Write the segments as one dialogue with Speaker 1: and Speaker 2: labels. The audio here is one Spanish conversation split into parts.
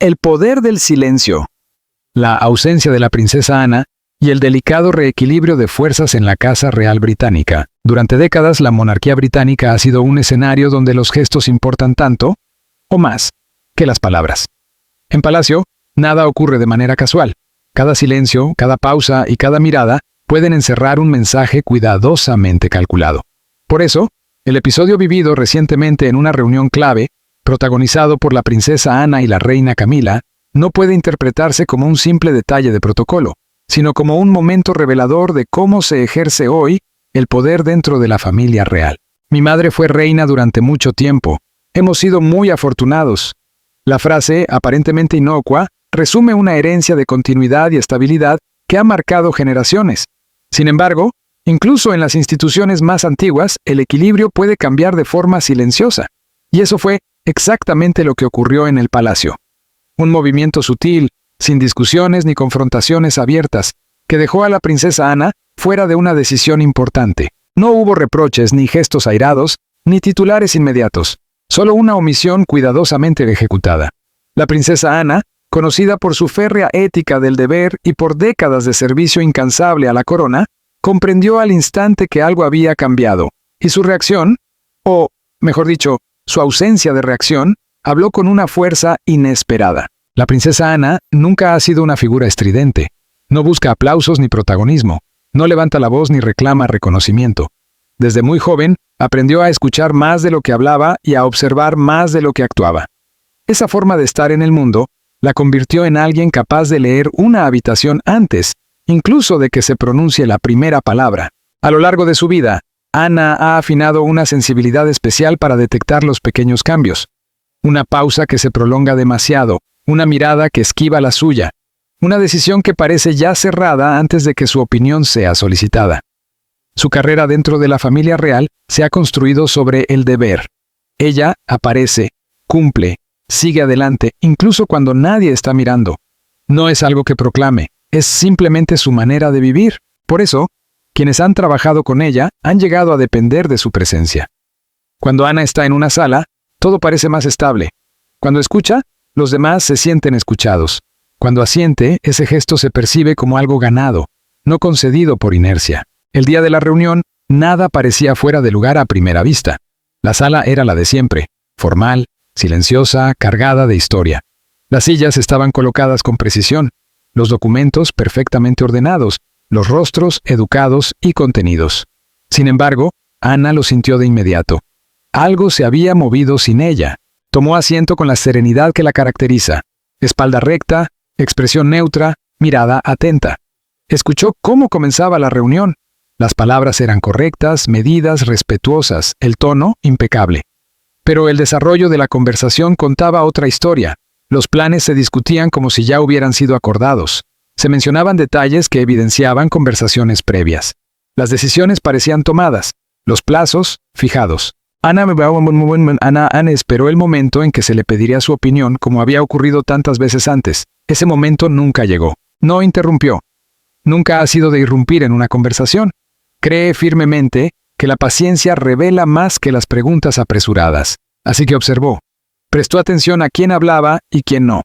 Speaker 1: El poder del silencio, la ausencia de la princesa Ana y el delicado reequilibrio de fuerzas en la Casa Real Británica. Durante décadas, la monarquía británica ha sido un escenario donde los gestos importan tanto, o más, que las palabras. En Palacio, nada ocurre de manera casual. Cada silencio, cada pausa y cada mirada pueden encerrar un mensaje cuidadosamente calculado. Por eso, el episodio vivido recientemente en una reunión clave, protagonizado por la princesa Ana y la reina Camila, no puede interpretarse como un simple detalle de protocolo, sino como un momento revelador de cómo se ejerce hoy el poder dentro de la familia real. Mi madre fue reina durante mucho tiempo. Hemos sido muy afortunados. La frase, aparentemente inocua, resume una herencia de continuidad y estabilidad que ha marcado generaciones. Sin embargo, incluso en las instituciones más antiguas, el equilibrio puede cambiar de forma silenciosa. Y eso fue exactamente lo que ocurrió en el palacio. Un movimiento sutil, sin discusiones ni confrontaciones abiertas, que dejó a la princesa Ana fuera de una decisión importante. No hubo reproches, ni gestos airados, ni titulares inmediatos, solo una omisión cuidadosamente ejecutada. La princesa Ana, conocida por su férrea ética del deber y por décadas de servicio incansable a la corona, comprendió al instante que algo había cambiado, y su reacción, o, mejor dicho, su ausencia de reacción, habló con una fuerza inesperada. La princesa Ana nunca ha sido una figura estridente. No busca aplausos ni protagonismo. No levanta la voz ni reclama reconocimiento. Desde muy joven, aprendió a escuchar más de lo que hablaba y a observar más de lo que actuaba. Esa forma de estar en el mundo la convirtió en alguien capaz de leer una habitación antes, incluso de que se pronuncie la primera palabra. A lo largo de su vida, Ana ha afinado una sensibilidad especial para detectar los pequeños cambios. Una pausa que se prolonga demasiado, una mirada que esquiva la suya, una decisión que parece ya cerrada antes de que su opinión sea solicitada. Su carrera dentro de la familia real se ha construido sobre el deber. Ella aparece, cumple, sigue adelante, incluso cuando nadie está mirando. No es algo que proclame, es simplemente su manera de vivir. Por eso, quienes han trabajado con ella han llegado a depender de su presencia. Cuando Ana está en una sala, todo parece más estable. Cuando escucha, los demás se sienten escuchados. Cuando asiente, ese gesto se percibe como algo ganado, no concedido por inercia. El día de la reunión, nada parecía fuera de lugar a primera vista. La sala era la de siempre, formal, silenciosa, cargada de historia. Las sillas estaban colocadas con precisión, los documentos perfectamente ordenados, los rostros educados y contenidos. Sin embargo, Ana lo sintió de inmediato. Algo se había movido sin ella. Tomó asiento con la serenidad que la caracteriza. Espalda recta, expresión neutra, mirada atenta. Escuchó cómo comenzaba la reunión. Las palabras eran correctas, medidas, respetuosas, el tono impecable. Pero el desarrollo de la conversación contaba otra historia. Los planes se discutían como si ya hubieran sido acordados. Se mencionaban detalles que evidenciaban conversaciones previas. Las decisiones parecían tomadas, los plazos fijados. Ana esperó el momento en que se le pediría su opinión, como había ocurrido tantas veces antes. Ese momento nunca llegó. No interrumpió. Nunca ha sido de irrumpir en una conversación. Cree firmemente que la paciencia revela más que las preguntas apresuradas. Así que observó. Prestó atención a quién hablaba y quién no.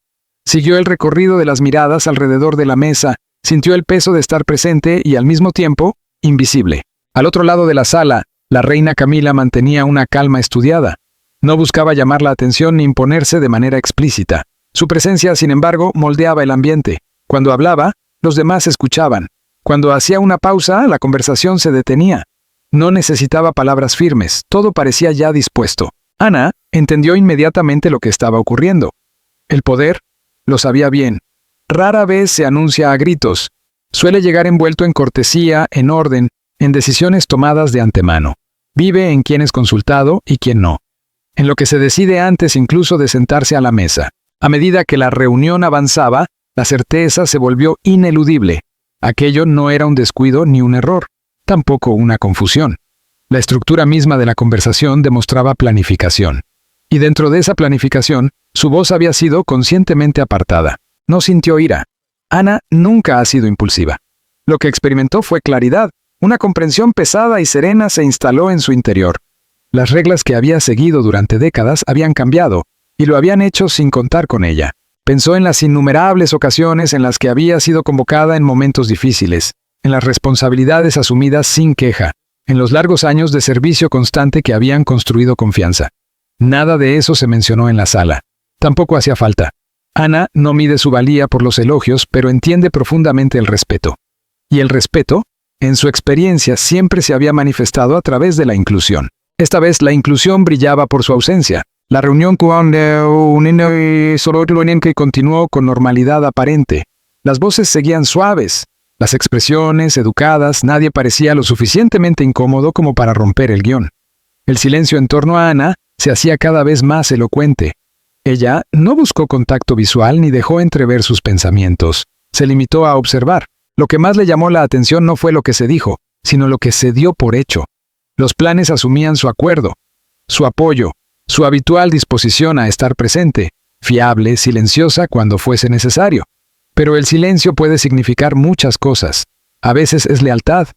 Speaker 1: Siguió el recorrido de las miradas alrededor de la mesa, sintió el peso de estar presente y al mismo tiempo, invisible. Al otro lado de la sala, la reina Camila mantenía una calma estudiada. No buscaba llamar la atención ni imponerse de manera explícita. Su presencia, sin embargo, moldeaba el ambiente. Cuando hablaba, los demás escuchaban. Cuando hacía una pausa, la conversación se detenía. No necesitaba palabras firmes, todo parecía ya dispuesto. Ana entendió inmediatamente lo que estaba ocurriendo. El poder, lo sabía bien. Rara vez se anuncia a gritos. Suele llegar envuelto en cortesía, en orden, en decisiones tomadas de antemano. Vive en quién es consultado y quién no. En lo que se decide antes incluso de sentarse a la mesa. A medida que la reunión avanzaba, la certeza se volvió ineludible. Aquello no era un descuido ni un error, tampoco una confusión. La estructura misma de la conversación demostraba planificación. Y dentro de esa planificación, su voz había sido conscientemente apartada. No sintió ira. Ana nunca ha sido impulsiva. Lo que experimentó fue claridad. Una comprensión pesada y serena se instaló en su interior. Las reglas que había seguido durante décadas habían cambiado, y lo habían hecho sin contar con ella. Pensó en las innumerables ocasiones en las que había sido convocada en momentos difíciles, en las responsabilidades asumidas sin queja, en los largos años de servicio constante que habían construido confianza. Nada de eso se mencionó en la sala. Tampoco hacía falta. Ana no mide su valía por los elogios, pero entiende profundamente el respeto. Y el respeto, en su experiencia, siempre se había manifestado a través de la inclusión. Esta vez la inclusión brillaba por su ausencia. La reunión continuó con normalidad aparente. Las voces seguían suaves, las expresiones educadas, nadie parecía lo suficientemente incómodo como para romper el guión. El silencio en torno a Ana se hacía cada vez más elocuente. Ella no buscó contacto visual ni dejó entrever sus pensamientos. Se limitó a observar. Lo que más le llamó la atención no fue lo que se dijo, sino lo que se dio por hecho. Los planes asumían su acuerdo, su apoyo, su habitual disposición a estar presente, fiable, silenciosa cuando fuese necesario. Pero el silencio puede significar muchas cosas. A veces es lealtad,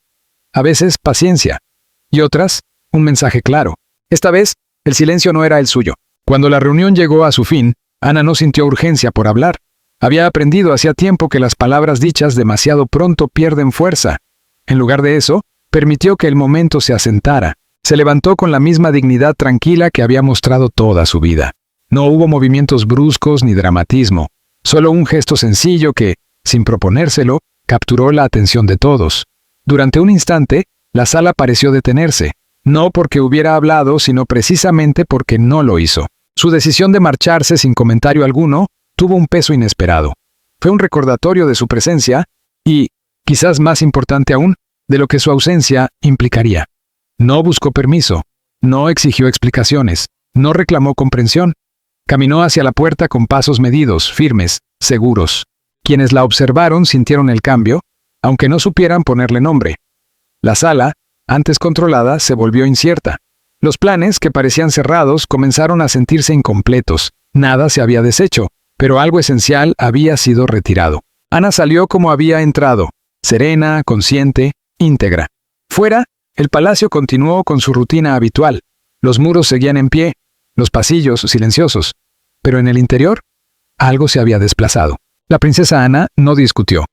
Speaker 1: a veces paciencia, y otras, un mensaje claro. Esta vez, el silencio no era el suyo. Cuando la reunión llegó a su fin, Ana no sintió urgencia por hablar. Había aprendido hacía tiempo que las palabras dichas demasiado pronto pierden fuerza. En lugar de eso, permitió que el momento se asentara. Se levantó con la misma dignidad tranquila que había mostrado toda su vida. No hubo movimientos bruscos ni dramatismo, solo un gesto sencillo que, sin proponérselo, capturó la atención de todos. Durante un instante, la sala pareció detenerse, no porque hubiera hablado, sino precisamente porque no lo hizo. Su decisión de marcharse sin comentario alguno tuvo un peso inesperado. Fue un recordatorio de su presencia y, quizás más importante aún, de lo que su ausencia implicaría. No buscó permiso, no exigió explicaciones, no reclamó comprensión. Caminó hacia la puerta con pasos medidos, firmes, seguros. Quienes la observaron sintieron el cambio, aunque no supieran ponerle nombre. La sala, antes controlada, se volvió incierta. Los planes, que parecían cerrados, comenzaron a sentirse incompletos. Nada se había deshecho, pero algo esencial había sido retirado. Ana salió como había entrado, serena, consciente, íntegra. Fuera, el palacio continuó con su rutina habitual. Los muros seguían en pie, los pasillos silenciosos. Pero en el interior, algo se había desplazado. La princesa Ana no discutió.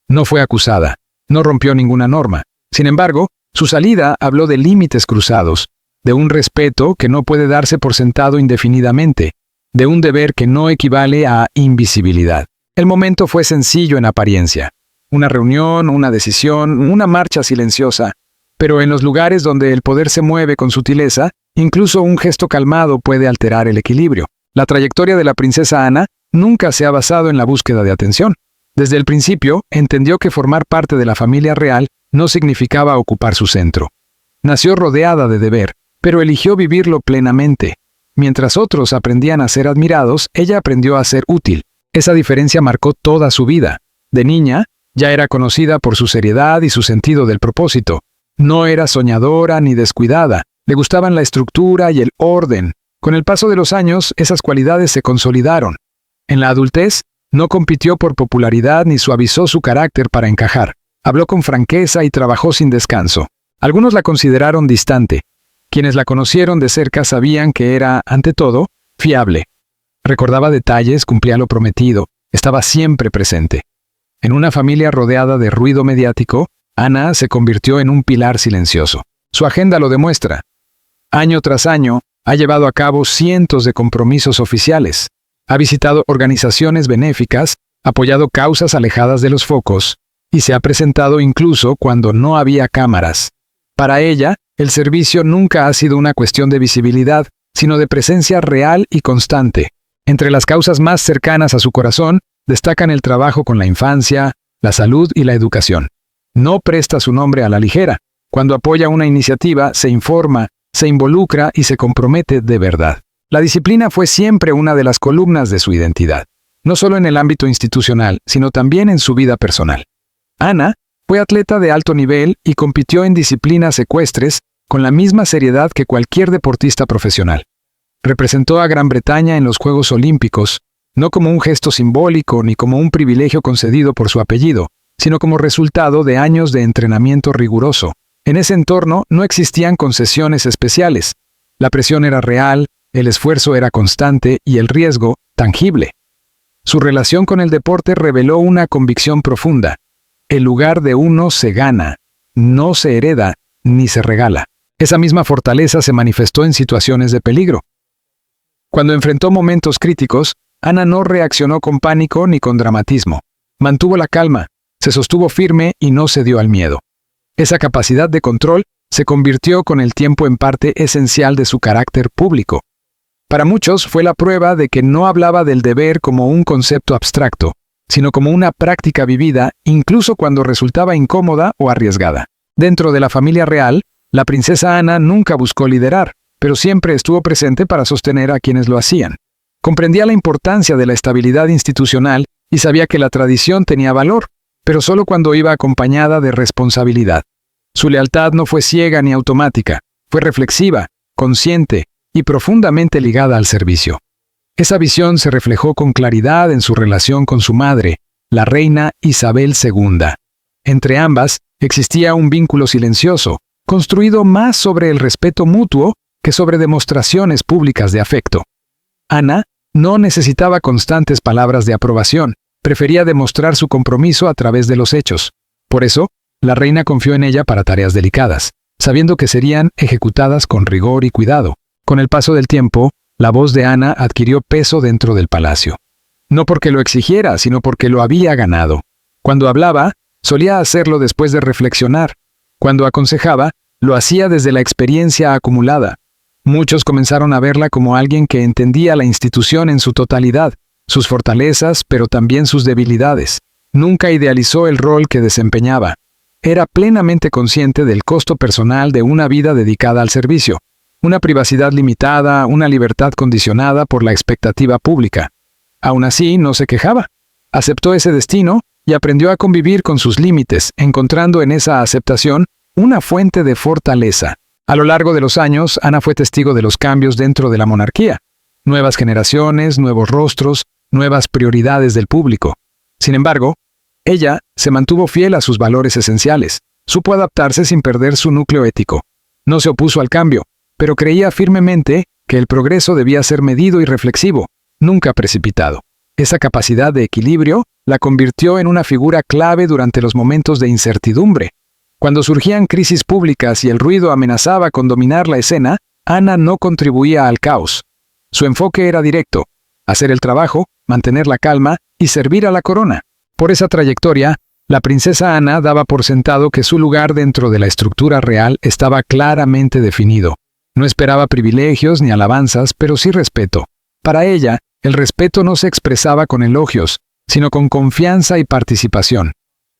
Speaker 1: No fue acusada. No rompió ninguna norma. Sin embargo, su salida habló de límites cruzados, de un respeto que no puede darse por sentado indefinidamente, de un deber que no equivale a invisibilidad. El momento fue sencillo en apariencia. Una reunión, una decisión, una marcha silenciosa. Pero en los lugares donde el poder se mueve con sutileza, incluso un gesto calmado puede alterar el equilibrio. La trayectoria de la princesa Ana nunca se ha basado en la búsqueda de atención. Desde el principio, entendió que formar parte de la familia real no significaba ocupar su centro. Nació rodeada de deber, pero eligió vivirlo plenamente. Mientras otros aprendían a ser admirados, ella aprendió a ser útil. Esa diferencia marcó toda su vida. De niña, ya era conocida por su seriedad y su sentido del propósito. No era soñadora ni descuidada, le gustaban la estructura y el orden. Con el paso de los años, esas cualidades se consolidaron. En la adultez, no compitió por popularidad ni suavizó su carácter para encajar. Habló con franqueza y trabajó sin descanso. Algunos la consideraron distante. Quienes la conocieron de cerca sabían que era, ante todo, fiable. Recordaba detalles, cumplía lo prometido, estaba siempre presente. En una familia rodeada de ruido mediático, Ana se convirtió en un pilar silencioso. Su agenda lo demuestra. Año tras año, ha llevado a cabo cientos de compromisos oficiales. Ha visitado organizaciones benéficas, apoyado causas alejadas de los focos, y se ha presentado incluso cuando no había cámaras. Para ella, el servicio nunca ha sido una cuestión de visibilidad, sino de presencia real y constante. Entre las causas más cercanas a su corazón, destacan el trabajo con la infancia, la salud y la educación. No presta su nombre a la ligera. Cuando apoya una iniciativa, se informa, se involucra y se compromete de verdad. La disciplina fue siempre una de las columnas de su identidad, no solo en el ámbito institucional, sino también en su vida personal. Ana fue atleta de alto nivel y compitió en disciplinas ecuestres con la misma seriedad que cualquier deportista profesional. Representó a Gran Bretaña en los Juegos Olímpicos, no como un gesto simbólico ni como un privilegio concedido por su apellido, sino como resultado de años de entrenamiento riguroso. En ese entorno no existían concesiones especiales. La presión era real, el esfuerzo era constante y el riesgo tangible. Su relación con el deporte reveló una convicción profunda. El lugar de uno se gana, no se hereda ni se regala. Esa misma fortaleza se manifestó en situaciones de peligro. Cuando enfrentó momentos críticos, Ana no reaccionó con pánico ni con dramatismo. Mantuvo la calma, se sostuvo firme y no cedió al miedo. Esa capacidad de control se convirtió con el tiempo en parte esencial de su carácter público. Para muchos fue la prueba de que no hablaba del deber como un concepto abstracto, sino como una práctica vivida, incluso cuando resultaba incómoda o arriesgada. Dentro de la familia real, la princesa Ana nunca buscó liderar, pero siempre estuvo presente para sostener a quienes lo hacían. Comprendía la importancia de la estabilidad institucional y sabía que la tradición tenía valor, pero solo cuando iba acompañada de responsabilidad. Su lealtad no fue ciega ni automática, fue reflexiva, consciente y profundamente ligada al servicio. Esa visión se reflejó con claridad en su relación con su madre, la reina Isabel II. Entre ambas existía un vínculo silencioso, construido más sobre el respeto mutuo que sobre demostraciones públicas de afecto. Ana no necesitaba constantes palabras de aprobación, prefería demostrar su compromiso a través de los hechos. Por eso, la reina confió en ella para tareas delicadas, sabiendo que serían ejecutadas con rigor y cuidado. Con el paso del tiempo, la voz de Ana adquirió peso dentro del palacio. No porque lo exigiera, sino porque lo había ganado. Cuando hablaba, solía hacerlo después de reflexionar. Cuando aconsejaba, lo hacía desde la experiencia acumulada. Muchos comenzaron a verla como alguien que entendía la institución en su totalidad, sus fortalezas, pero también sus debilidades. Nunca idealizó el rol que desempeñaba. Era plenamente consciente del costo personal de una vida dedicada al servicio, una privacidad limitada, una libertad condicionada por la expectativa pública. Aún así, no se quejaba. Aceptó ese destino y aprendió a convivir con sus límites, encontrando en esa aceptación una fuente de fortaleza. A lo largo de los años, Ana fue testigo de los cambios dentro de la monarquía. Nuevas generaciones, nuevos rostros, nuevas prioridades del público. Sin embargo, ella se mantuvo fiel a sus valores esenciales. Supo adaptarse sin perder su núcleo ético. No se opuso al cambio, pero creía firmemente que el progreso debía ser medido y reflexivo, nunca precipitado. Esa capacidad de equilibrio la convirtió en una figura clave durante los momentos de incertidumbre. Cuando surgían crisis públicas y el ruido amenazaba con dominar la escena, Ana no contribuía al caos. Su enfoque era directo: hacer el trabajo, mantener la calma y servir a la corona. Por esa trayectoria, la princesa Ana daba por sentado que su lugar dentro de la estructura real estaba claramente definido. No esperaba privilegios ni alabanzas, pero sí respeto. Para ella, el respeto no se expresaba con elogios, sino con confianza y participación.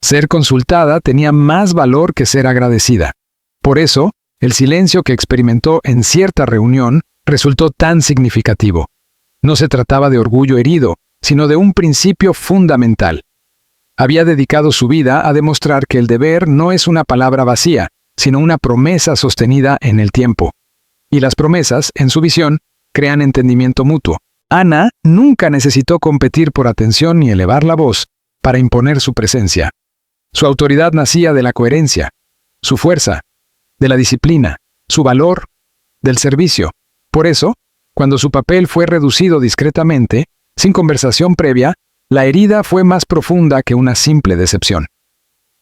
Speaker 1: Ser consultada tenía más valor que ser agradecida. Por eso, el silencio que experimentó en cierta reunión resultó tan significativo. No se trataba de orgullo herido, sino de un principio fundamental. Había dedicado su vida a demostrar que el deber no es una palabra vacía, sino una promesa sostenida en el tiempo. Y las promesas, en su visión, crean entendimiento mutuo. Ana nunca necesitó competir por atención ni elevar la voz para imponer su presencia. Su autoridad nacía de la coherencia, su fuerza, de la disciplina, su valor, del servicio. Por eso, cuando su papel fue reducido discretamente, sin conversación previa, la herida fue más profunda que una simple decepción.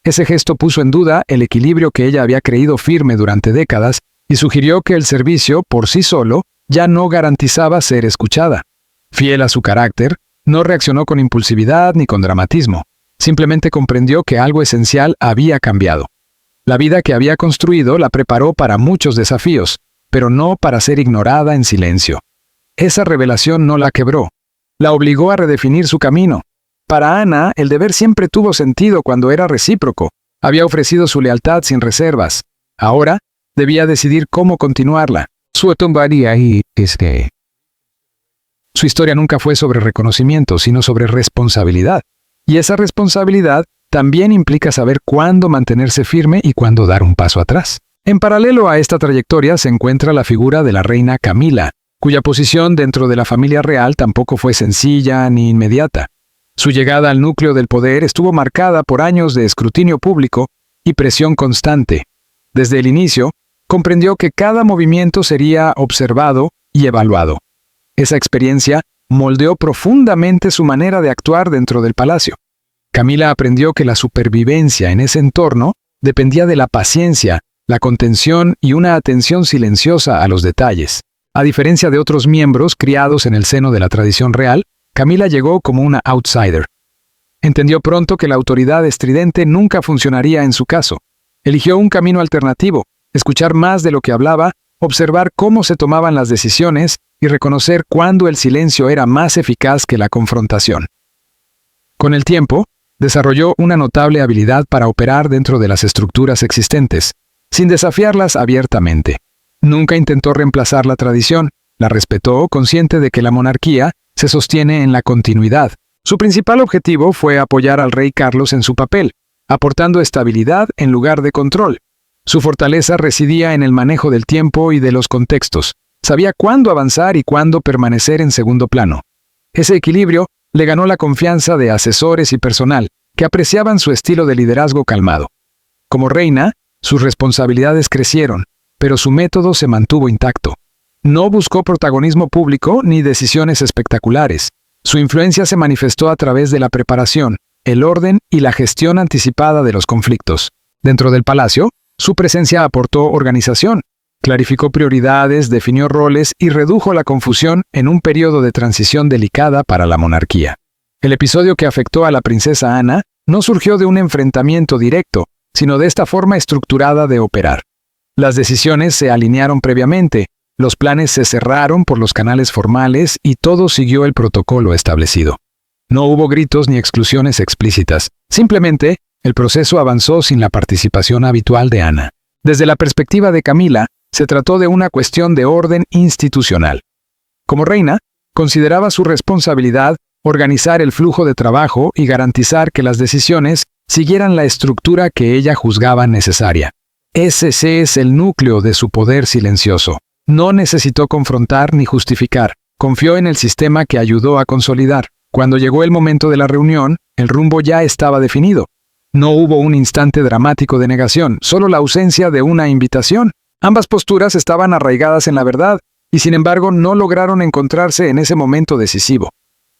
Speaker 1: Ese gesto puso en duda el equilibrio que ella había creído firme durante décadas y sugirió que el servicio, por sí solo, ya no garantizaba ser escuchada. Fiel a su carácter, no reaccionó con impulsividad ni con dramatismo. Simplemente comprendió que algo esencial había cambiado. La vida que había construido la preparó para muchos desafíos, pero no para ser ignorada en silencio. Esa revelación no la quebró. La obligó a redefinir su camino. Para Ana, el deber siempre tuvo sentido cuando era recíproco. Había ofrecido su lealtad sin reservas. Ahora, debía decidir cómo continuarla. Su historia nunca fue sobre reconocimiento, sino sobre responsabilidad. Y esa responsabilidad también implica saber cuándo mantenerse firme y cuándo dar un paso atrás. En paralelo a esta trayectoria se encuentra la figura de la reina Camila, cuya posición dentro de la familia real tampoco fue sencilla ni inmediata. Su llegada al núcleo del poder estuvo marcada por años de escrutinio público y presión constante. Desde el inicio, comprendió que cada movimiento sería observado y evaluado. Esa experiencia moldeó profundamente su manera de actuar dentro del palacio. Camila aprendió que la supervivencia en ese entorno dependía de la paciencia, la contención y una atención silenciosa a los detalles. A diferencia de otros miembros criados en el seno de la tradición real, Camila llegó como una outsider. Entendió pronto que la autoridad estridente nunca funcionaría en su caso. Eligió un camino alternativo, escuchar más de lo que hablaba, observar cómo se tomaban las decisiones y reconocer cuándo el silencio era más eficaz que la confrontación. Con el tiempo, desarrolló una notable habilidad para operar dentro de las estructuras existentes, sin desafiarlas abiertamente. Nunca intentó reemplazar la tradición, la respetó, consciente de que la monarquía se sostiene en la continuidad. Su principal objetivo fue apoyar al rey Carlos en su papel, aportando estabilidad en lugar de control. Su fortaleza residía en el manejo del tiempo y de los contextos. Sabía cuándo avanzar y cuándo permanecer en segundo plano. Ese equilibrio le ganó la confianza de asesores y personal, que apreciaban su estilo de liderazgo calmado. Como reina, sus responsabilidades crecieron, pero su método se mantuvo intacto. No buscó protagonismo público ni decisiones espectaculares. Su influencia se manifestó a través de la preparación, el orden y la gestión anticipada de los conflictos. Dentro del palacio, su presencia aportó organización, clarificó prioridades, definió roles y redujo la confusión en un periodo de transición delicada para la monarquía. El episodio que afectó a la princesa Ana no surgió de un enfrentamiento directo, sino de esta forma estructurada de operar. Las decisiones se alinearon previamente, los planes se cerraron por los canales formales y todo siguió el protocolo establecido. No hubo gritos ni exclusiones explícitas, simplemente el proceso avanzó sin la participación habitual de Ana. Desde la perspectiva de Camila, se trató de una cuestión de orden institucional. Como reina, consideraba su responsabilidad organizar el flujo de trabajo y garantizar que las decisiones siguieran la estructura que ella juzgaba necesaria. Ese es el núcleo de su poder silencioso. No necesitó confrontar ni justificar, confió en el sistema que ayudó a consolidar. Cuando llegó el momento de la reunión, el rumbo ya estaba definido. No hubo un instante dramático de negación, solo la ausencia de una invitación. Ambas posturas estaban arraigadas en la verdad, y sin embargo no lograron encontrarse en ese momento decisivo.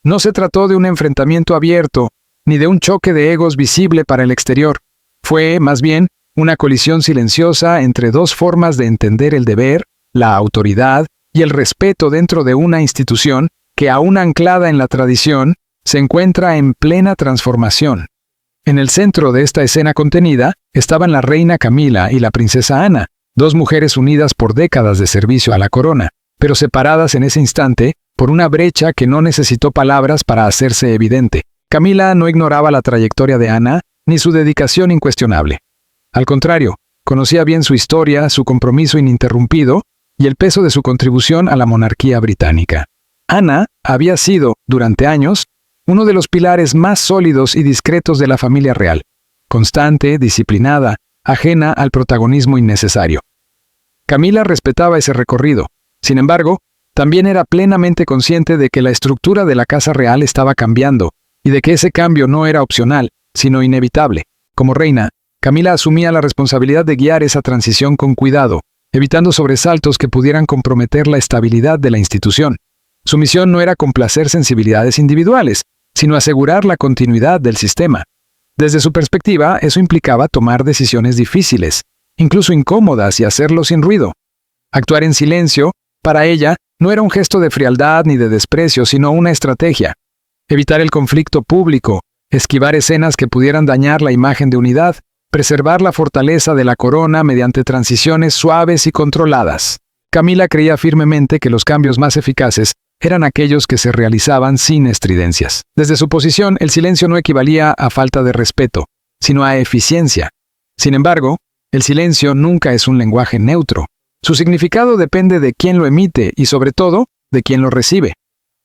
Speaker 1: No se trató de un enfrentamiento abierto, ni de un choque de egos visible para el exterior. Fue, más bien, una colisión silenciosa entre dos formas de entender el deber, la autoridad y el respeto dentro de una institución que, aún anclada en la tradición, se encuentra en plena transformación. En el centro de esta escena contenida estaban la reina Camila y la princesa Ana, dos mujeres unidas por décadas de servicio a la corona, pero separadas en ese instante por una brecha que no necesitó palabras para hacerse evidente. Camila no ignoraba la trayectoria de Ana ni su dedicación incuestionable. Al contrario, conocía bien su historia, su compromiso ininterrumpido y el peso de su contribución a la monarquía británica. Ana había sido, durante años, uno de los pilares más sólidos y discretos de la familia real, constante, disciplinada, ajena al protagonismo innecesario. Camila respetaba ese recorrido. Sin embargo, también era plenamente consciente de que la estructura de la casa real estaba cambiando, y de que ese cambio no era opcional, sino inevitable. Como reina, Camila asumía la responsabilidad de guiar esa transición con cuidado, evitando sobresaltos que pudieran comprometer la estabilidad de la institución. Su misión no era complacer sensibilidades individuales, sino asegurar la continuidad del sistema. Desde su perspectiva, eso implicaba tomar decisiones difíciles, incluso incómodas, y hacerlo sin ruido. Actuar en silencio, para ella, no era un gesto de frialdad ni de desprecio, sino una estrategia. Evitar el conflicto público, esquivar escenas que pudieran dañar la imagen de unidad, preservar la fortaleza de la corona mediante transiciones suaves y controladas. Camila creía firmemente que los cambios más eficaces eran aquellos que se realizaban sin estridencias. Desde su posición, el silencio no equivalía a falta de respeto, sino a eficiencia. Sin embargo, el silencio nunca es un lenguaje neutro. Su significado depende de quién lo emite y, sobre todo, de quién lo recibe.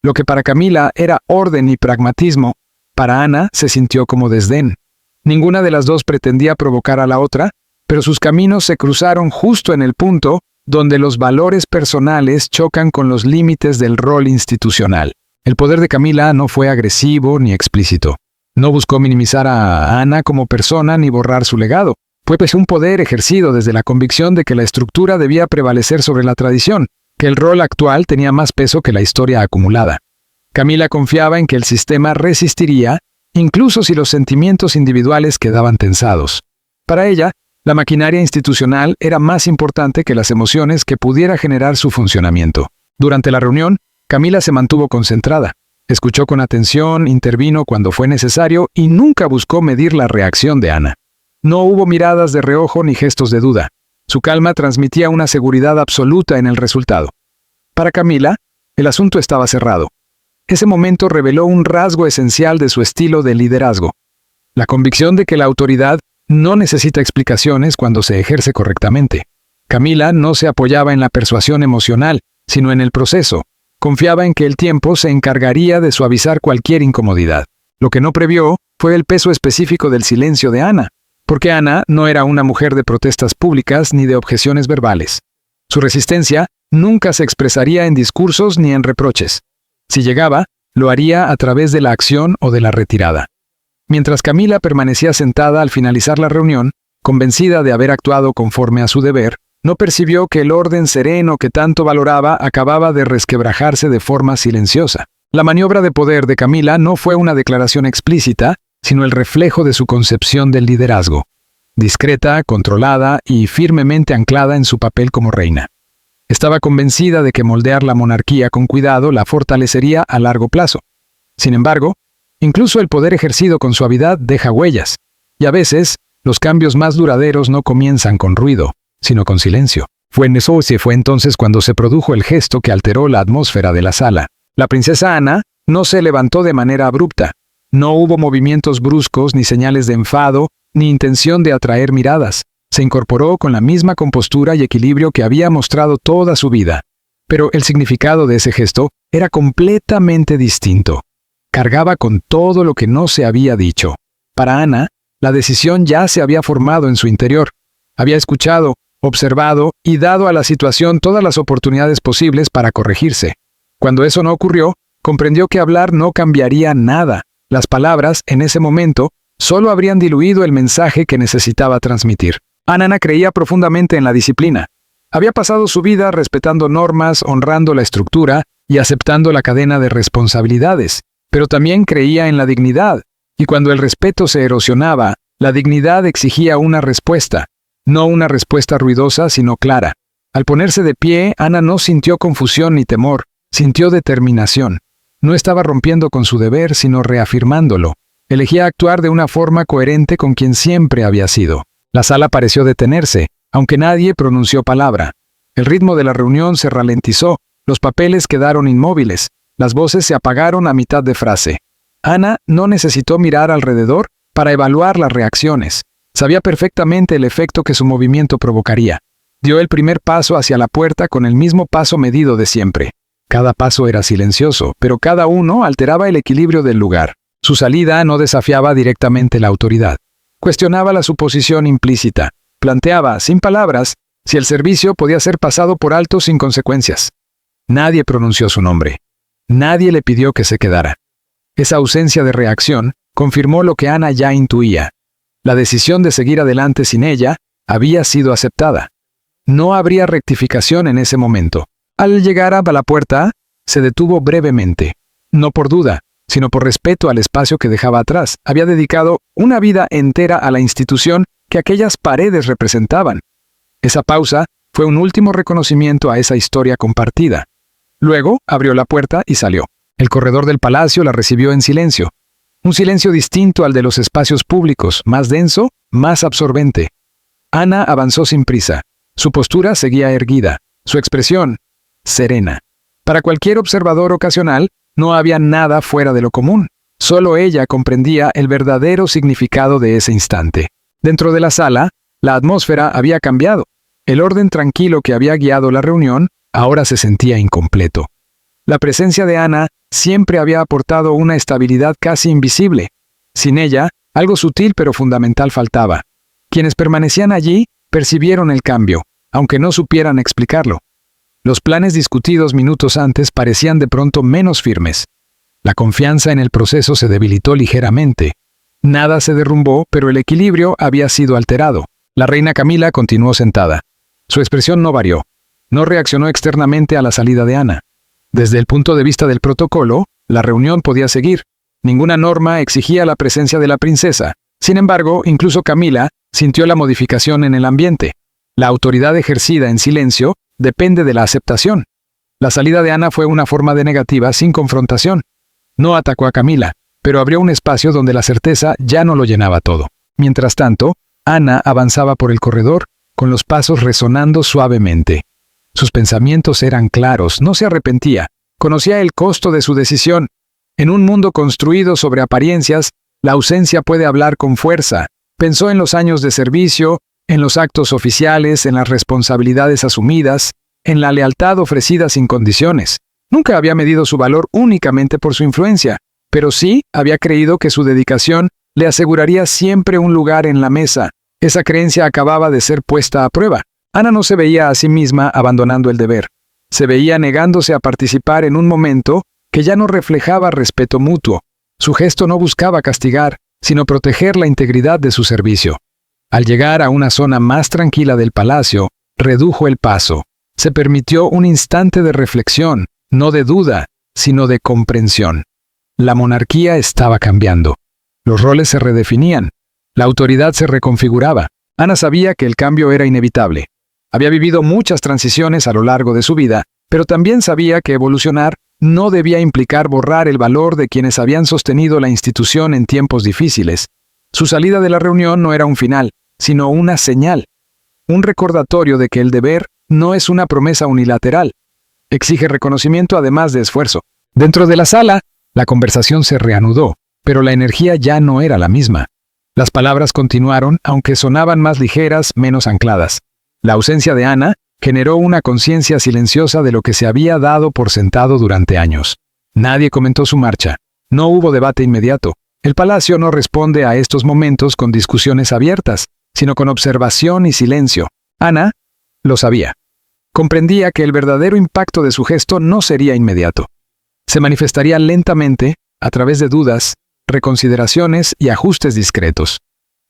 Speaker 1: Lo que para Camila era orden y pragmatismo, para Ana se sintió como desdén. Ninguna de las dos pretendía provocar a la otra, pero sus caminos se cruzaron justo en el punto donde los valores personales chocan con los límites del rol institucional. El poder de Camila no fue agresivo ni explícito. No buscó minimizar a Ana como persona ni borrar su legado. Fue un poder ejercido desde la convicción de que la estructura debía prevalecer sobre la tradición, que el rol actual tenía más peso que la historia acumulada. Camila confiaba en que el sistema resistiría, incluso si los sentimientos individuales quedaban tensados. Para ella, la maquinaria institucional era más importante que las emociones que pudiera generar su funcionamiento. Durante la reunión, Camila se mantuvo concentrada. Escuchó con atención, intervino cuando fue necesario y nunca buscó medir la reacción de Ana. No hubo miradas de reojo ni gestos de duda. Su calma transmitía una seguridad absoluta en el resultado. Para Camila, el asunto estaba cerrado. Ese momento reveló un rasgo esencial de su estilo de liderazgo: la convicción de que la autoridad no necesita explicaciones cuando se ejerce correctamente. Camila no se apoyaba en la persuasión emocional, sino en el proceso. Confiaba en que el tiempo se encargaría de suavizar cualquier incomodidad. Lo que no previó fue el peso específico del silencio de Ana, porque Ana no era una mujer de protestas públicas ni de objeciones verbales. Su resistencia nunca se expresaría en discursos ni en reproches. Si llegaba, lo haría a través de la acción o de la retirada. Mientras Camila permanecía sentada al finalizar la reunión, convencida de haber actuado conforme a su deber, no percibió que el orden sereno que tanto valoraba acababa de resquebrajarse de forma silenciosa. La maniobra de poder de Camila no fue una declaración explícita, sino el reflejo de su concepción del liderazgo, discreta, controlada y firmemente anclada en su papel como reina. Estaba convencida de que moldear la monarquía con cuidado la fortalecería a largo plazo. Sin embargo, incluso el poder ejercido con suavidad deja huellas, y a veces los cambios más duraderos no comienzan con ruido, sino con silencio. Fue entonces cuando se produjo el gesto que alteró la atmósfera de la sala. La princesa Ana no se levantó de manera abrupta. No hubo movimientos bruscos, ni señales de enfado, ni intención de atraer miradas. Se incorporó con la misma compostura y equilibrio que había mostrado toda su vida. Pero el significado de ese gesto era completamente distinto. Cargaba con todo lo que no se había dicho. Para Ana, la decisión ya se había formado en su interior. Había escuchado, observado y dado a la situación todas las oportunidades posibles para corregirse. Cuando eso no ocurrió, comprendió que hablar no cambiaría nada. Las palabras, en ese momento, solo habrían diluido el mensaje que necesitaba transmitir. Ana creía profundamente en la disciplina. Había pasado su vida respetando normas, honrando la estructura y aceptando la cadena de responsabilidades, pero también creía en la dignidad, y cuando el respeto se erosionaba, la dignidad exigía una respuesta, no una respuesta ruidosa, sino clara. Al ponerse de pie, Ana no sintió confusión ni temor, sintió determinación. No estaba rompiendo con su deber, sino reafirmándolo. Elegía actuar de una forma coherente con quien siempre había sido. La sala pareció detenerse, aunque nadie pronunció palabra. El ritmo de la reunión se ralentizó, los papeles quedaron inmóviles, las voces se apagaron a mitad de frase. Ana no necesitó mirar alrededor para evaluar las reacciones. Sabía perfectamente el efecto que su movimiento provocaría. Dio el primer paso hacia la puerta con el mismo paso medido de siempre. Cada paso era silencioso, pero cada uno alteraba el equilibrio del lugar. Su salida no desafiaba directamente la autoridad. Cuestionaba la suposición implícita. Planteaba, sin palabras, si el servicio podía ser pasado por alto sin consecuencias. Nadie pronunció su nombre. Nadie le pidió que se quedara. Esa ausencia de reacción confirmó lo que Ana ya intuía. La decisión de seguir adelante sin ella había sido aceptada. No habría rectificación en ese momento. Al llegar a la puerta, se detuvo brevemente. No por duda, sino por respeto al espacio que dejaba atrás. Había dedicado una vida entera a la institución que aquellas paredes representaban. Esa pausa fue un último reconocimiento a esa historia compartida. Luego abrió la puerta y salió. El corredor del palacio la recibió en silencio. Un silencio distinto al de los espacios públicos, más denso, más absorbente. Ana avanzó sin prisa. Su postura seguía erguida, su expresión serena. Para cualquier observador ocasional, no había nada fuera de lo común. Solo ella comprendía el verdadero significado de ese instante. Dentro de la sala, la atmósfera había cambiado. El orden tranquilo que había guiado la reunión ahora se sentía incompleto. La presencia de Ana siempre había aportado una estabilidad casi invisible. Sin ella, algo sutil pero fundamental faltaba. Quienes permanecían allí percibieron el cambio, aunque no supieran explicarlo. Los planes discutidos minutos antes parecían de pronto menos firmes. La confianza en el proceso se debilitó ligeramente. Nada se derrumbó, pero el equilibrio había sido alterado. La reina Camila continuó sentada. Su expresión no varió. No reaccionó externamente a la salida de Ana. Desde el punto de vista del protocolo, La reunión podía seguir. Ninguna norma exigía la presencia de la princesa. Sin embargo, incluso Camila sintió la modificación en el ambiente. La autoridad ejercida en silencio depende de la aceptación. La salida de Ana fue una forma de negativa sin confrontación. No atacó a Camila, pero abrió un espacio donde la certeza ya no lo llenaba todo. Mientras tanto, Ana avanzaba por el corredor, con los pasos resonando suavemente. Sus pensamientos eran claros, no se arrepentía, conocía el costo de su decisión. En un mundo construido sobre apariencias, la ausencia puede hablar con fuerza. Pensó en los años de servicio, en los actos oficiales, en las responsabilidades asumidas, en la lealtad ofrecida sin condiciones. Nunca había medido su valor únicamente por su influencia, pero sí había creído que su dedicación le aseguraría siempre un lugar en la mesa. Esa creencia acababa de ser puesta a prueba. Ana no se veía a sí misma abandonando el deber. Se veía negándose a participar en un momento que ya no reflejaba respeto mutuo. Su gesto no buscaba castigar, sino proteger la integridad de su servicio. Al llegar a una zona más tranquila del palacio, redujo el paso. Se permitió un instante de reflexión, no de duda, sino de comprensión. La monarquía estaba cambiando. Los roles se redefinían. La autoridad se reconfiguraba. Ana sabía que el cambio era inevitable. Había vivido muchas transiciones a lo largo de su vida, pero también sabía que evolucionar no debía implicar borrar el valor de quienes habían sostenido la institución en tiempos difíciles. Su salida de la reunión no era un final, sino una señal. Un recordatorio de que el deber no es una promesa unilateral. Exige reconocimiento además de esfuerzo. Dentro de la sala, la conversación se reanudó, pero la energía ya no era la misma. Las palabras continuaron, aunque sonaban más ligeras, menos ancladas. La ausencia de Ana generó una conciencia silenciosa de lo que se había dado por sentado durante años. Nadie comentó su marcha. No hubo debate inmediato. El palacio no responde a estos momentos con discusiones abiertas, sino con observación y silencio. Ana lo sabía. Comprendía que el verdadero impacto de su gesto no sería inmediato. Se manifestaría lentamente, a través de dudas, reconsideraciones y ajustes discretos.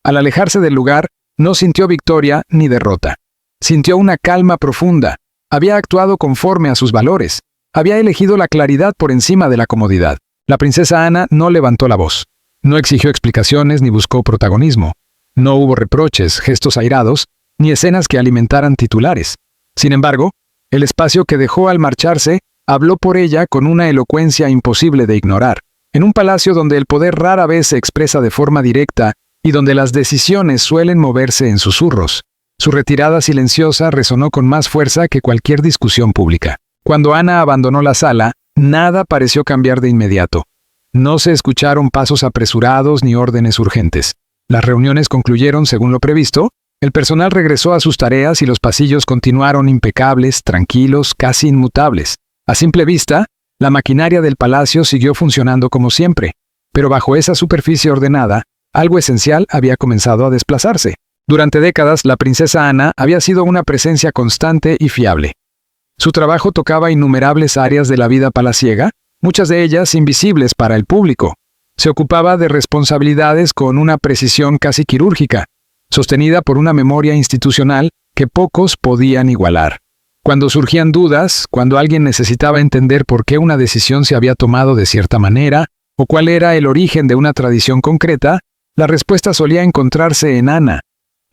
Speaker 1: Al alejarse del lugar, no sintió victoria ni derrota. Sintió una calma profunda. Había actuado conforme a sus valores. Había elegido la claridad por encima de la comodidad. La princesa Ana no levantó la voz. No exigió explicaciones ni buscó protagonismo. No hubo reproches, gestos airados, ni escenas que alimentaran titulares. Sin embargo, el espacio que dejó al marcharse habló por ella con una elocuencia imposible de ignorar. En un palacio donde el poder rara vez se expresa de forma directa y donde las decisiones suelen moverse en susurros, su retirada silenciosa resonó con más fuerza que cualquier discusión pública. Cuando Ana abandonó la sala, nada pareció cambiar de inmediato. No se escucharon pasos apresurados ni órdenes urgentes. Las reuniones concluyeron según lo previsto, el personal regresó a sus tareas y los pasillos continuaron impecables, tranquilos, casi inmutables. A simple vista, la maquinaria del palacio siguió funcionando como siempre, pero bajo esa superficie ordenada, algo esencial había comenzado a desplazarse. Durante décadas, la princesa Ana había sido una presencia constante y fiable. Su trabajo tocaba innumerables áreas de la vida palaciega, muchas de ellas invisibles para el público. Se ocupaba de responsabilidades con una precisión casi quirúrgica, sostenida por una memoria institucional que pocos podían igualar. Cuando surgían dudas, cuando alguien necesitaba entender por qué una decisión se había tomado de cierta manera, o cuál era el origen de una tradición concreta, la respuesta solía encontrarse en Ana.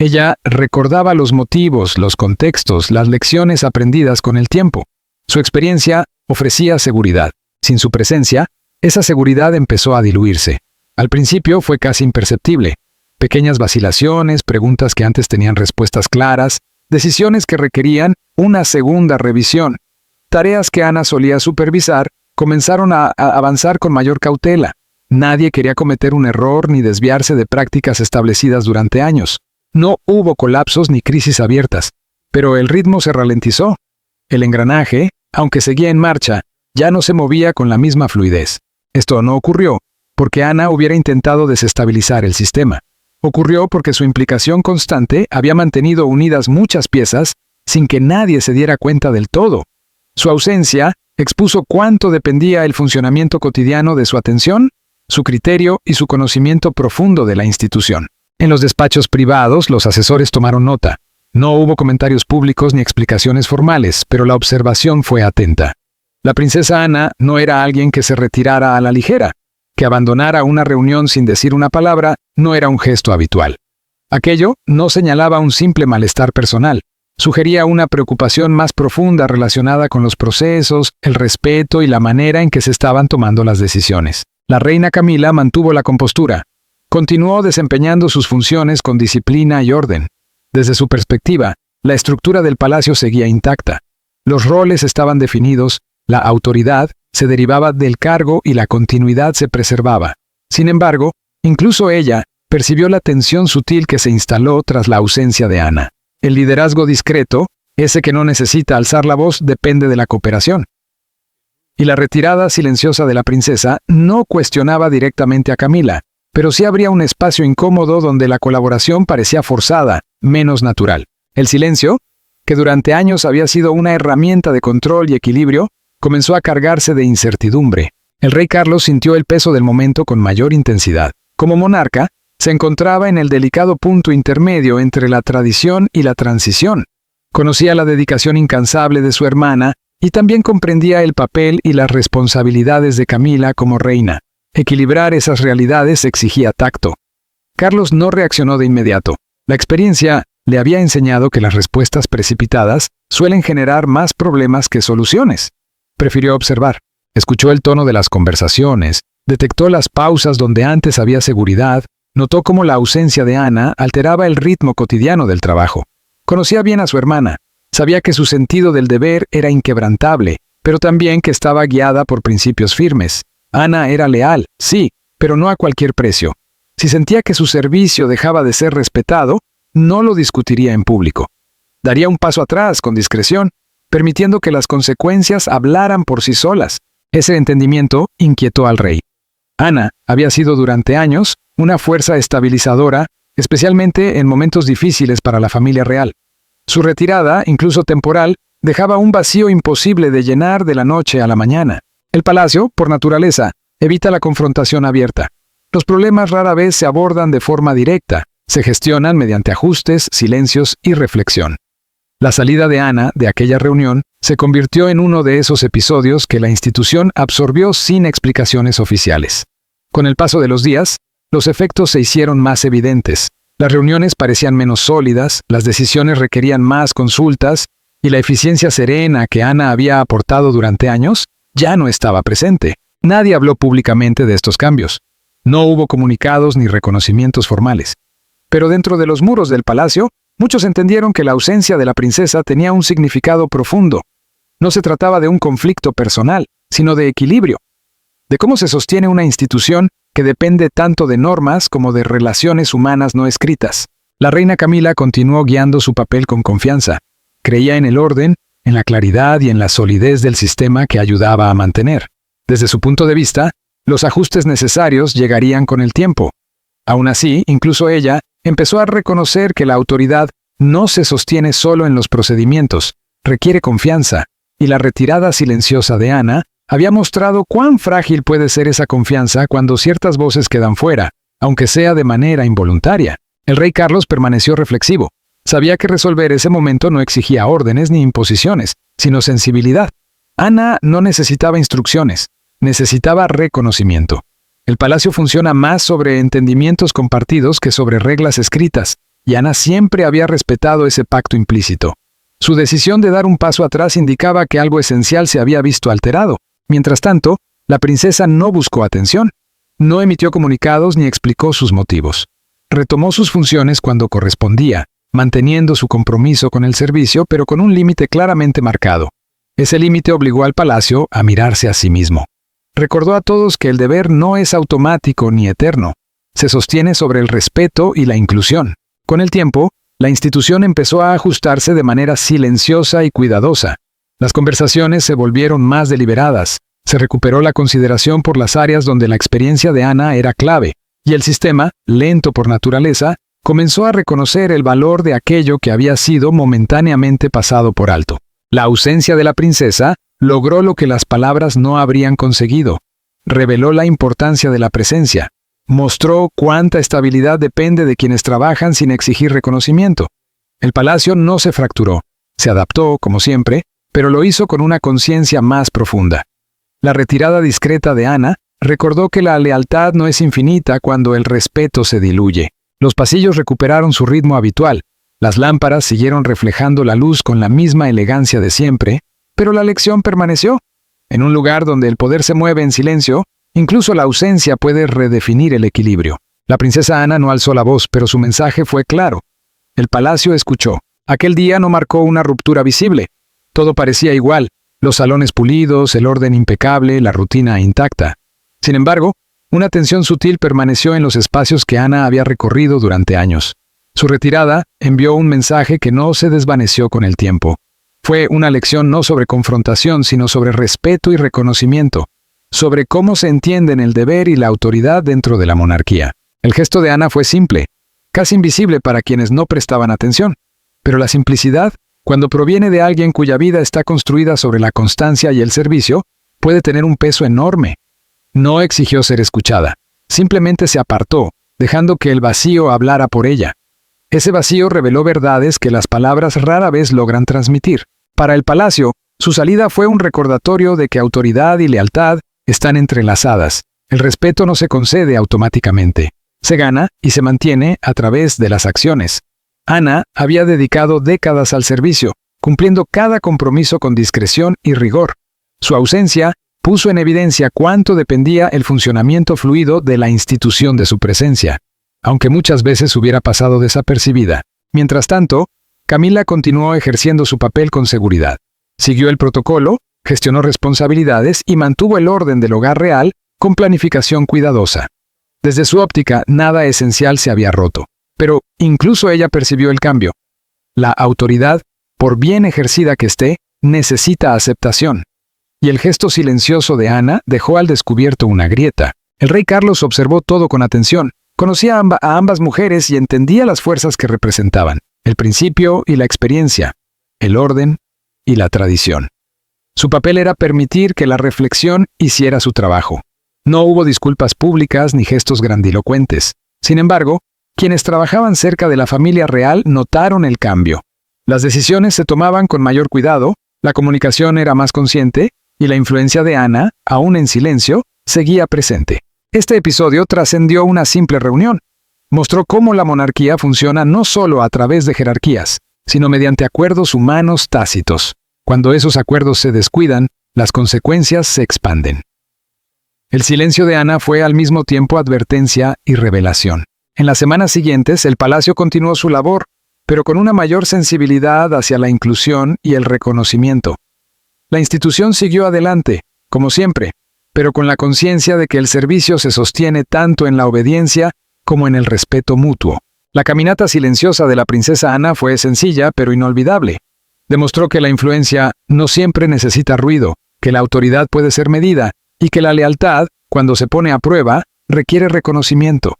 Speaker 1: Ella recordaba los motivos, los contextos, las lecciones aprendidas con el tiempo. Su experiencia ofrecía seguridad. Sin su presencia, esa seguridad empezó a diluirse. Al principio fue casi imperceptible. Pequeñas vacilaciones, preguntas que antes tenían respuestas claras, decisiones que requerían una segunda revisión. Tareas que Ana solía supervisar comenzaron a avanzar con mayor cautela. Nadie quería cometer un error ni desviarse de prácticas establecidas durante años. No hubo colapsos ni crisis abiertas, pero el ritmo se ralentizó. El engranaje, aunque seguía en marcha, ya no se movía con la misma fluidez. Esto no ocurrió porque Ana hubiera intentado desestabilizar el sistema. Ocurrió porque su implicación constante había mantenido unidas muchas piezas sin que nadie se diera cuenta del todo. Su ausencia expuso cuánto dependía el funcionamiento cotidiano de su atención, su criterio y su conocimiento profundo de la institución. En los despachos privados, los asesores tomaron nota. No hubo comentarios públicos ni explicaciones formales, pero la observación fue atenta. La princesa Ana no era alguien que se retirara a la ligera. Que abandonara una reunión sin decir una palabra no era un gesto habitual. Aquello no señalaba un simple malestar personal. Sugería una preocupación más profunda relacionada con los procesos, el respeto y la manera en que se estaban tomando las decisiones. La reina Camila mantuvo la compostura. Continuó desempeñando sus funciones con disciplina y orden. Desde su perspectiva, la estructura del palacio seguía intacta. Los roles estaban definidos, la autoridad se derivaba del cargo y la continuidad se preservaba. Sin embargo, incluso ella percibió la tensión sutil que se instaló tras la ausencia de Ana. El liderazgo discreto, ese que no necesita alzar la voz, depende de la cooperación. Y la retirada silenciosa de la princesa no cuestionaba directamente a Camila, pero sí habría un espacio incómodo donde la colaboración parecía forzada, menos natural. El silencio, que durante años había sido una herramienta de control y equilibrio, comenzó a cargarse de incertidumbre. El rey Carlos sintió el peso del momento con mayor intensidad. Como monarca, se encontraba en el delicado punto intermedio entre la tradición y la transición. Conocía la dedicación incansable de su hermana y también comprendía el papel y las responsabilidades de Camila como reina. Equilibrar esas realidades exigía tacto. Carlos no reaccionó de inmediato. La experiencia le había enseñado que las respuestas precipitadas suelen generar más problemas que soluciones. Prefirió observar. Escuchó el tono de las conversaciones, detectó las pausas donde antes había seguridad, notó cómo la ausencia de Ana alteraba el ritmo cotidiano del trabajo. Conocía bien a su hermana. Sabía que su sentido del deber era inquebrantable, pero también que estaba guiada por principios firmes. Ana era leal, sí, pero no a cualquier precio. Si sentía que su servicio dejaba de ser respetado, no lo discutiría en público. Daría un paso atrás con discreción, permitiendo que las consecuencias hablaran por sí solas. Ese entendimiento inquietó al rey. Ana había sido durante años una fuerza estabilizadora, especialmente en momentos difíciles para la familia real. Su retirada, incluso temporal, dejaba un vacío imposible de llenar de la noche a la mañana. El palacio, por naturaleza, evita la confrontación abierta. Los problemas rara vez se abordan de forma directa, se gestionan mediante ajustes, silencios y reflexión. La salida de Ana de aquella reunión se convirtió en uno de esos episodios que la institución absorbió sin explicaciones oficiales. Con el paso de los días, los efectos se hicieron más evidentes. Las reuniones parecían menos sólidas, las decisiones requerían más consultas, y la eficiencia serena que Ana había aportado durante años ya no estaba presente. Nadie habló públicamente de estos cambios. No hubo comunicados ni reconocimientos formales. Pero dentro de los muros del palacio, muchos entendieron que la ausencia de la princesa tenía un significado profundo. No se trataba de un conflicto personal, sino de equilibrio. De cómo se sostiene una institución que depende tanto de normas como de relaciones humanas no escritas. La reina Camila continuó guiando su papel con confianza. Creía en el orden, en la claridad y en la solidez del sistema que ayudaba a mantener. Desde su punto de vista, los ajustes necesarios llegarían con el tiempo. Aún así, incluso ella empezó a reconocer que la autoridad no se sostiene solo en los procedimientos, requiere confianza, y la retirada silenciosa de Ana había mostrado cuán frágil puede ser esa confianza cuando ciertas voces quedan fuera, aunque sea de manera involuntaria. El rey Carlos permaneció reflexivo. Sabía que resolver ese momento no exigía órdenes ni imposiciones, sino sensibilidad. Ana no necesitaba instrucciones, necesitaba reconocimiento. El palacio funciona más sobre entendimientos compartidos que sobre reglas escritas, y Ana siempre había respetado ese pacto implícito. Su decisión de dar un paso atrás indicaba que algo esencial se había visto alterado. Mientras tanto, la princesa no buscó atención, no emitió comunicados ni explicó sus motivos. Retomó sus funciones cuando correspondía, manteniendo su compromiso con el servicio, pero con un límite claramente marcado. Ese límite obligó al palacio a mirarse a sí mismo. Recordó a todos que el deber no es automático ni eterno. Se sostiene sobre el respeto y la inclusión. Con el tiempo, la institución empezó a ajustarse de manera silenciosa y cuidadosa. Las conversaciones se volvieron más deliberadas, se recuperó la consideración por las áreas donde la experiencia de Ana era clave, y el sistema, lento por naturaleza, comenzó a reconocer el valor de aquello que había sido momentáneamente pasado por alto. La ausencia de la princesa logró lo que las palabras no habrían conseguido. Reveló la importancia de la presencia. Mostró cuánta estabilidad depende de quienes trabajan sin exigir reconocimiento. El palacio no se fracturó. Se adaptó, como siempre, pero lo hizo con una conciencia más profunda. La retirada discreta de Ana recordó que la lealtad no es infinita cuando el respeto se diluye. Los pasillos recuperaron su ritmo habitual, las lámparas siguieron reflejando la luz con la misma elegancia de siempre, pero la lección permaneció. En un lugar donde el poder se mueve en silencio, incluso la ausencia puede redefinir el equilibrio. La princesa Ana no alzó la voz, pero su mensaje fue claro. El palacio escuchó. Aquel día no marcó una ruptura visible. Todo parecía igual, los salones pulidos, el orden impecable, la rutina intacta. Sin embargo, una tensión sutil permaneció en los espacios que Ana había recorrido durante años. Su retirada envió un mensaje que no se desvaneció con el tiempo. Fue una lección no sobre confrontación, sino sobre respeto y reconocimiento, sobre cómo se entienden el deber y la autoridad dentro de la monarquía. El gesto de Ana fue simple, casi invisible para quienes no prestaban atención. Pero la simplicidad, cuando proviene de alguien cuya vida está construida sobre la constancia y el servicio, puede tener un peso enorme. No exigió ser escuchada, simplemente se apartó, dejando que el vacío hablara por ella. Ese vacío reveló verdades que las palabras rara vez logran transmitir. Para el palacio, su salida fue un recordatorio de que autoridad y lealtad están entrelazadas. El respeto no se concede automáticamente. Se gana y se mantiene a través de las acciones. Ana había dedicado décadas al servicio, cumpliendo cada compromiso con discreción y rigor. Su ausencia puso en evidencia cuánto dependía el funcionamiento fluido de la institución de su presencia, aunque muchas veces hubiera pasado desapercibida. Mientras tanto, Camila continuó ejerciendo su papel con seguridad. Siguió el protocolo, gestionó responsabilidades y mantuvo el orden del hogar real con planificación cuidadosa. Desde su óptica, nada esencial se había roto. Pero incluso ella percibió el cambio. La autoridad, por bien ejercida que esté, necesita aceptación. Y el gesto silencioso de Ana dejó al descubierto una grieta. El rey Carlos observó todo con atención, conocía a ambas mujeres y entendía las fuerzas que representaban, el principio y la experiencia, el orden y la tradición. Su papel era permitir que la reflexión hiciera su trabajo. No hubo disculpas públicas ni gestos grandilocuentes. Sin embargo, quienes trabajaban cerca de la familia real notaron el cambio. Las decisiones se tomaban con mayor cuidado, la comunicación era más consciente, y la influencia de Ana, aún en silencio, seguía presente. Este episodio trascendió una simple reunión. Mostró cómo la monarquía funciona no solo a través de jerarquías, sino mediante acuerdos humanos tácitos. Cuando esos acuerdos se descuidan, las consecuencias se expanden. El silencio de Ana fue al mismo tiempo advertencia y revelación. En las semanas siguientes, el palacio continuó su labor, pero con una mayor sensibilidad hacia la inclusión y el reconocimiento. La institución siguió adelante, como siempre, pero con la conciencia de que el servicio se sostiene tanto en la obediencia como en el respeto mutuo. La caminata silenciosa de la princesa Ana fue sencilla, pero inolvidable. Demostró que la influencia no siempre necesita ruido, que la autoridad puede ser medida, y que la lealtad, cuando se pone a prueba, requiere reconocimiento.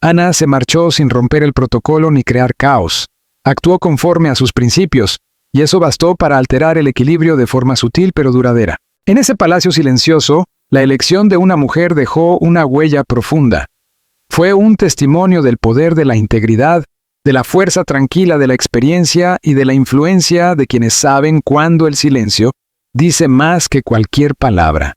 Speaker 1: Ana se marchó sin romper el protocolo ni crear caos. Actuó conforme a sus principios, y eso bastó para alterar el equilibrio de forma sutil pero duradera. En ese palacio silencioso, la elección de una mujer dejó una huella profunda. Fue un testimonio del poder de la integridad, de la fuerza tranquila de la experiencia y de la influencia de quienes saben cuándo el silencio dice más que cualquier palabra.